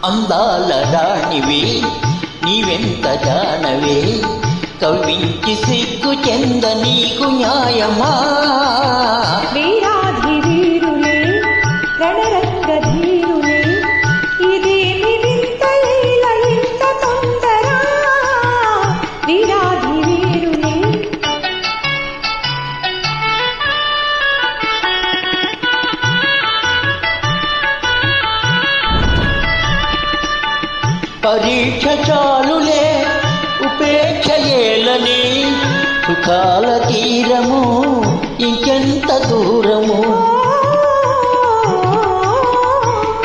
అందాల రాణివే నీవెంత జానవే కవ్వించి సిగ్గు చెంద నీకు న్యాయమా వీరాధి వీరులే రణరంగ ధీరులే ఇదేమి వింత ఇలా ఇంత తొందర వీరాధి వీరులే పరీక్ష చాలులే ఉపేక్ష ఏలని సుఖాల తీరము ఇంకెంత దూరము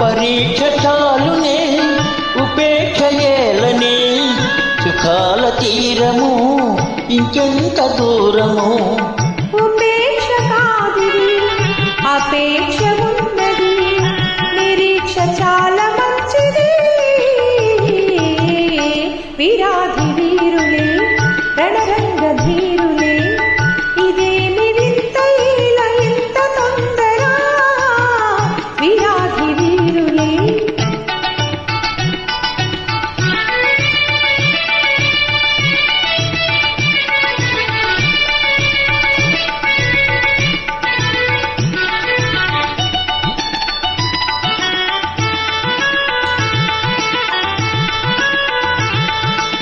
పరీక్ష చాలునే ఉపేక్ష ఏలని సుఖాల తీరము ఇంకెంత దూరము ఉపేక్ష కాదిది అపేక్ష ఉన్నది నిరీక్ష చాలా మంచిది వీరాధి వీరులే రణరంగ ధీరులే ఇదేమి వింత ఇలా ఇంత తొందర వీరాధి వీరులే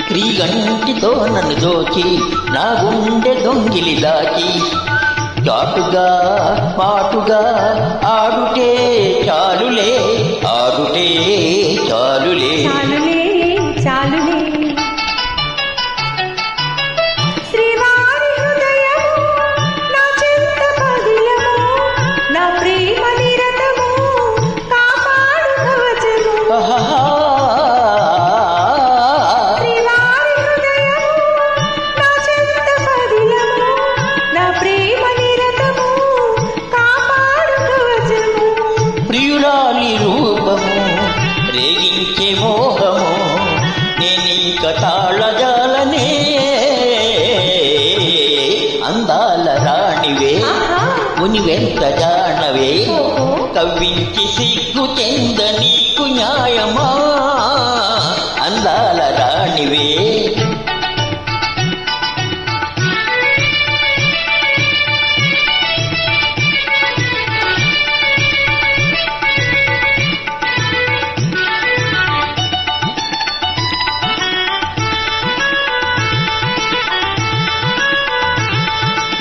క్రీగంటితో నన్ను దోచి నా గుండె దొంగిలి దాచి చాటుగా పాటుగా ఆడుటే చాలులే ఆడుటే చాలులే చాలులే చాలులే శ్రీవారి హృదయము నా చెంత పదిలము నా ప్రేమ నిరతము కాపాడు కవచము శ్రీవారి హృదయము నా చెంత పదిలము నా ప్రేమ నిరతము కాపాడు కవచము ప్రియురాలి రూపము రేగించే మోహము నేనింక తాళజాలనే అందాల రాణివే మునివెంత జానవే కవ్వించి సిగ్గు చెంద నీకు న్యాయమా అందాల రాణివే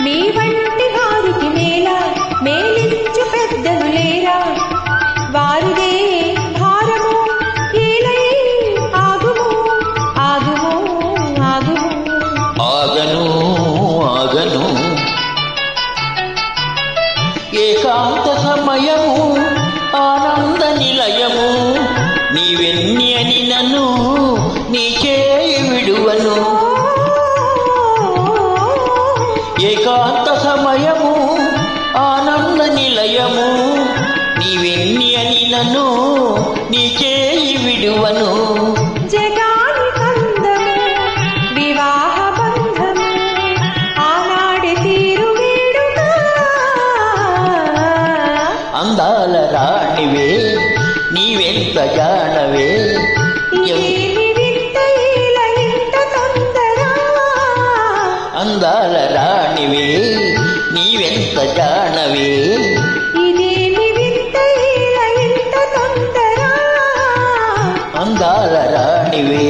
మీ వంటి వారికి మేల మేలించు పెద్దలు లేరా వారిదే భారము ఏలై ఆగుము ఆగుము ఆగుము ఆగను ఆగను ఏకాంత సమయము ఆనంద నిలయము నీవెన్ని అని నన్ను నీ చేయి విడువను ఏకాంత సమయము ఆనంద నిలయము నీవెన్ని అని నన్ను నీ చేయి విడువను జగాని కందము వివాహ బంధము ఆనాడి తీరు వేడుక అందాల రాణివే నీవెంత జానవే ఇదేమి వింత ఇలా ఇంత తొందర అందాల రాణివే నీవెంత జానవే ఇదేమి వింత ఇలా ఇంత తొందర అందాల రాణివే